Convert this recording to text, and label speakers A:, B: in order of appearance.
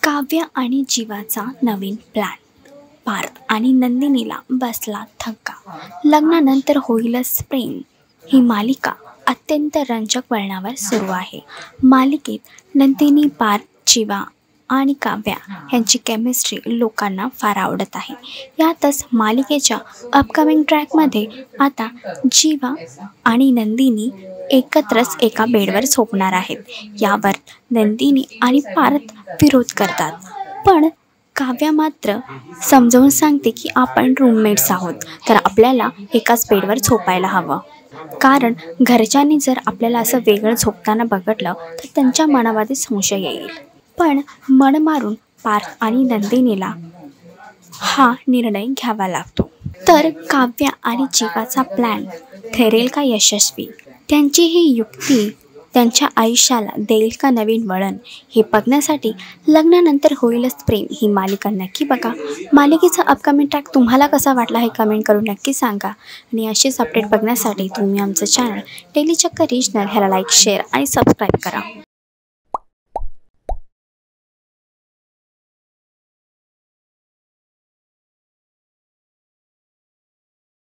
A: काव्य आणि जीवाचा नवीन प्लॅन. पार्थ आणि नंदिनीला बसला धक्का. लग्नानंतर होईलच प्रेम. ही मालिका अत्यंत रंजक वळणावर सुरू आहे. मालिकेत नंदिनी, पार्थ, जीवा आणि काव्या यांची केमिस्ट्री लोकांना फार आवडत आहे. यातच मालिकेच्या अपकमिंग ट्रॅकमध्ये आता जीवा आणि नंदिनी एकत्रच एका बेडवर झोपणार आहेत. यावर नंदिनी आणि पार्थ विरोध करतात, पण काव्या मात्र समजावून सांगते की आपण रूममेट्स आहोत, तर आपल्याला एकाच बेडवर झोपायला हवं. कारण घरच्यांनी जर आपल्याला असं वेगळं झोपताना बघितलं तर त्यांच्या मनामध्ये संशय येईल. पण मन मारून पार्थ आणि नंदिनीला हा निर्णय घ्यावा लागतो. तर काव्या आणि जीवाचा प्लॅन ठरेल का यशस्वी? त्यांची ही युक्ती त्यांच्या आयुष्याला देईल का नवीन वळण? हे बघण्यासाठी लग्नानंतर होईलच प्रेम ही मालिका नक्की बघा. मालिकेचा अपकमिंग ट्रॅक तुम्हाला कसा वाटला हे कमेंट करून नक्की सांगा. आणि असेच अपडेट बघण्यासाठी तुम्ही आमचं चॅनल डेली चक्कर रिजनल ह्याला लाईक, शेअर आणि सबस्क्राईब करा.